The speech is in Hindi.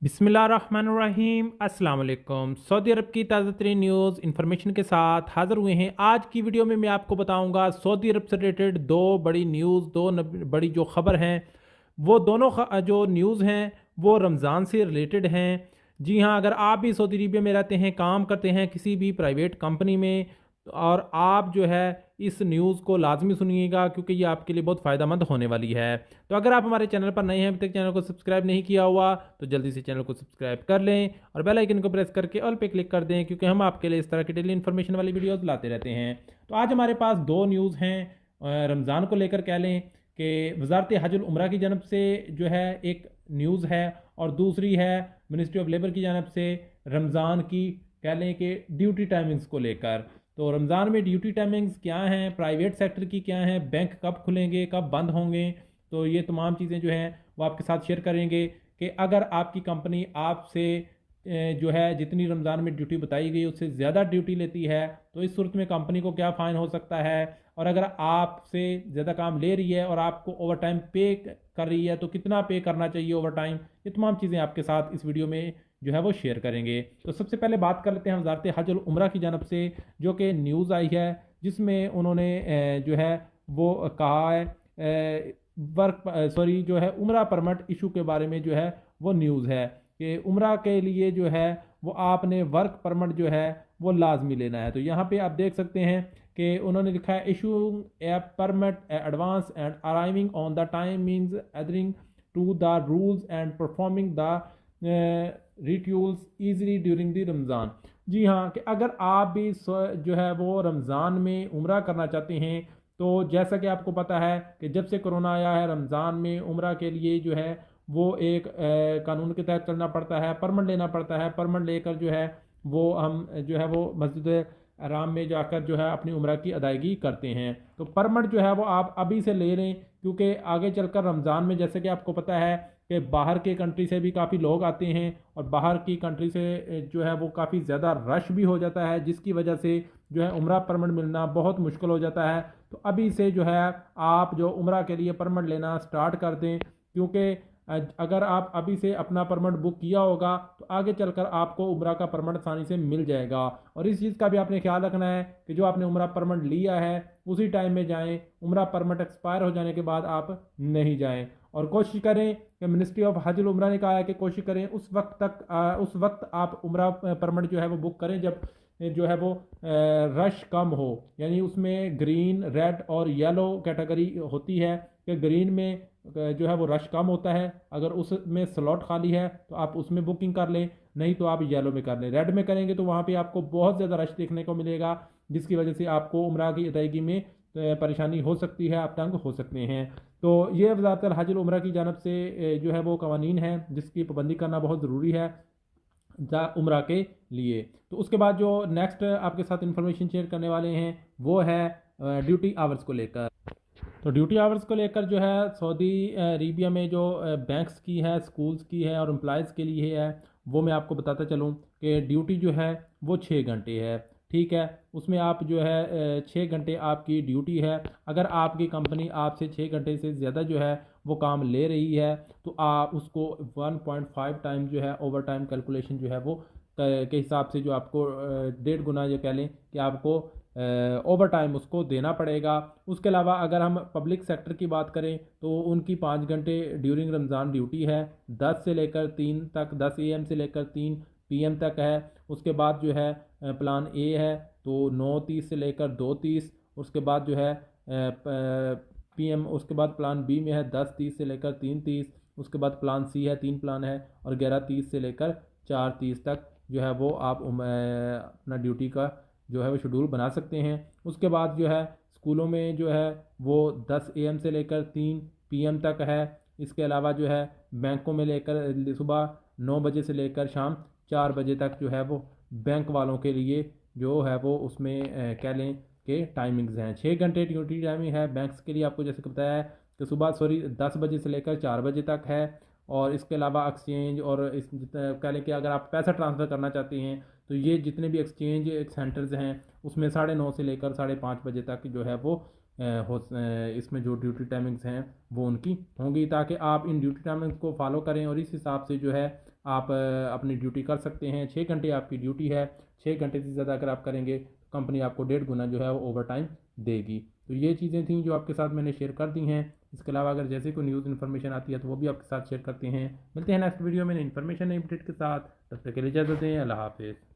बिस्मिल्लाहिर्रहमानिर्रहीम अस्सलाम वालेकुम। सऊदी अरब की ताज़ा तरीन न्यूज़ इन्फॉर्मेशन के साथ हाज़िर हुए हैं। आज की वीडियो में मैं आपको बताऊंगा सऊदी अरब से रिलेटेड दो बड़ी न्यूज़, बड़ी जो ख़बर हैं, वो दोनों जो न्यूज़ हैं वो रमज़ान से रिलेटेड हैं। जी हाँ, अगर आप भी सऊदी अरबिया में रहते हैं, काम करते हैं किसी भी प्राइवेट कंपनी में, और आप जो है इस न्यूज़ को लाजमी सुनिएगा क्योंकि ये आपके लिए बहुत फ़ायदेमंद होने वाली है। तो अगर आप हमारे चैनल पर नए हैं, अभी तक चैनल को सब्सक्राइब नहीं किया हुआ, तो जल्दी से चैनल को सब्सक्राइब कर लें और बेल आइकन को प्रेस करके ऑल पे क्लिक कर दें, क्योंकि हम आपके लिए इस तरह की डेली इन्फॉर्मेशन वाली वीडियोज़ लाते रहते हैं। तो आज हमारे पास दो न्यूज़ हैं रमज़ान को लेकर। कह लें कि वजारत हज और उम्रा की जानब से जो है एक न्यूज़ है, और दूसरी है मिनिस्ट्री ऑफ लेबर की जानब से रमज़ान की, कह लें कि ड्यूटी टाइमिंग्स को लेकर। तो रमज़ान में ड्यूटी टाइमिंग्स क्या हैं, प्राइवेट सेक्टर की क्या हैं, बैंक कब खुलेंगे, कब बंद होंगे, तो ये तमाम चीज़ें जो हैं वो आपके साथ शेयर करेंगे कि अगर आपकी कंपनी आपसे जो है जितनी रमज़ान में ड्यूटी बताई गई उससे ज़्यादा ड्यूटी लेती है तो इस सूरत में कंपनी को क्या फ़ाइन हो सकता है, और अगर आपसे ज़्यादा काम ले रही है और आपको ओवर टाइम पे कर रही है तो कितना पे करना चाहिए ओवर टाइम। ये तमाम चीज़ें आपके साथ इस वीडियो में जो है वो शेयर करेंगे। तो सबसे पहले बात कर लेते हैं वजारत हज और उम्रा की जानब से, जो कि न्यूज़ आई है जिसमें उन्होंने जो है वो कहा है जो है उम्रा परमिट इशू के बारे में जो है वो न्यूज़ है कि उम्रा के लिए जो है वो आपने वर्क परमिट जो है वो लाजमी लेना है। तो यहाँ पे आप देख सकते हैं कि उन्होंने लिखा है issue a permit advance and arriving on the time means adhering to the rules and performing the rituals easily during the Ramzan. जी हाँ, कि अगर आप भी जो है वो रमज़ान में उम्रा करना चाहते हैं, तो जैसा कि आपको पता है कि जब से कोरोना आया है रमज़ान में उम्रा के लिए जो है वो एक कानून के तहत चलना पड़ता है, परमिट लेना पड़ता है। परमिट लेकर जो है वो हम जो है वो मस्जिद हराम में जाकर जो है अपनी उम्रा की अदायगी करते हैं। तो परमिट जो है वो आप अभी से ले लें, क्योंकि आगे चलकर रमज़ान में जैसे कि आपको पता है कि बाहर के कंट्री से भी काफ़ी लोग आते हैं और बाहर की कंट्री से जो है वो काफ़ी ज़्यादा रश भी हो जाता है, जिसकी वजह से जो है उम्रा परमिट मिलना बहुत मुश्किल हो जाता है। तो अभी से जो है आप जो उम्रा के लिए परमिट लेना स्टार्ट कर दें, क्योंकि अगर आप अभी से अपना परमिट बुक किया होगा तो आगे चलकर आपको उम्रा का परमिट आसानी से मिल जाएगा। और इस चीज़ का भी आपने ख्याल रखना है कि जो आपने उम्रा परमिट लिया है उसी टाइम में जाएं, उम्रा परमिट एक्सपायर हो जाने के बाद आप नहीं जाएं। और कोशिश करें कि मिनिस्ट्री ऑफ हज उम्रा ने कहा है कि कोशिश करें उस वक्त आप उम्रा परमिट जो है वो बुक करें जब जो है वो रश कम हो, यानी उसमें ग्रीन, रेड और येलो कैटेगरी होती है कि ग्रीन में जो है वो रश कम होता है, अगर उसमें स्लॉट खाली है तो आप उसमें बुकिंग कर लें, नहीं तो आप येलो में कर लें। रेड में करेंगे तो वहाँ पे आपको बहुत ज़्यादा रश देखने को मिलेगा, जिसकी वजह से आपको उम्रा की अदायगी में परेशानी हो सकती है, आप तंग हो सकते हैं। तो ये वज़ारत हज उम्रा की जानब से जो है वो कवानीन है जिसकी पाबंदी करना बहुत ज़रूरी है उम्रा के लिए। तो उसके बाद जो नेक्स्ट आपके साथ इंफॉर्मेशन शेयर करने वाले हैं वो है ड्यूटी आवर्स को लेकर। तो ड्यूटी आवर्स को लेकर जो है सऊदी अरेबिया में जो बैंक्स की है, स्कूल्स की है और एम्प्लॉयज़ के लिए है, वो मैं आपको बताता चलूँ कि ड्यूटी जो है वो 6 घंटे है। ठीक है, उसमें आप जो है 6 घंटे आपकी ड्यूटी है। अगर आपकी कंपनी आपसे 6 घंटे से ज़्यादा जो है वो काम ले रही है तो आप उसको 1.5 टाइम जो है ओवर टाइम कैलकुलेशन जो है वो के हिसाब से जो आपको 1.5 गुना जो कह लें कि आपको ओवर टाइम उसको देना पड़ेगा। उसके अलावा अगर हम पब्लिक सेक्टर की बात करें तो उनकी 5 घंटे ड्यूरिंग रमज़ान ड्यूटी है, 10 से लेकर 3 तक, 10 AM से लेकर 3 PM तक है। उसके बाद जो है प्लान ए है तो 9:30 से लेकर 2:30। उसके बाद जो है PM, उसके बाद प्लान बी में है 10:30 से लेकर 3:30। उसके बाद प्लान सी है, 3 प्लान है, और 11:30 से लेकर 4:30 तक जो है वो आप अपना ड्यूटी का जो है वो शेड्यूल बना सकते हैं। उसके बाद जो है स्कूलों में जो है वो 10 AM से लेकर 3 PM तक है। इसके अलावा जो है बैंकों में लेकर सुबह 9 बजे से लेकर शाम 4 बजे तक जो है वो बैंक वालों के लिए जो है वो उसमें कह लें कि टाइमिंग्स हैं। 6 घंटे ड्यूटी टाइमिंग है बैंक्स के लिए, आपको जैसे बताया है कि सुबह 10 बजे से लेकर 4 बजे तक है। और इसके अलावा एक्सचेंज और इस कह लें कि अगर आप पैसा ट्रांसफ़र करना चाहते हैं तो ये जितने भी एक्सचेंज सेंटर्स हैं उसमें 9:30 से लेकर 5:30 बजे तक जो है वो इसमें जो ड्यूटी टाइमिंग्स हैं वो उनकी होंगी, ताकि आप इन ड्यूटी टाइमिंग्स को फॉलो करें और इस हिसाब से जो है आप अपनी ड्यूटी कर सकते हैं। 6 घंटे आपकी ड्यूटी है, 6 घंटे से ज़्यादा अगर आप करेंगे तो कंपनी आपको 1.5 गुना जो है वो ओवर टाइम देगी। तो ये चीज़ें थी जो आपके साथ मैंने शेयर कर दी हैं। इसके अलावा अगर जैसे कोई न्यूज़ इन्फॉर्मेशन आती है तो वो भी आपके साथ शेयर करते हैं। मिलते हैं नेक्स्ट वीडियो में नई इन्फॉर्मेशन नई अपडेट के साथ, तब तक के लिए इजाज़त दें। अल्लाह हाफिज़।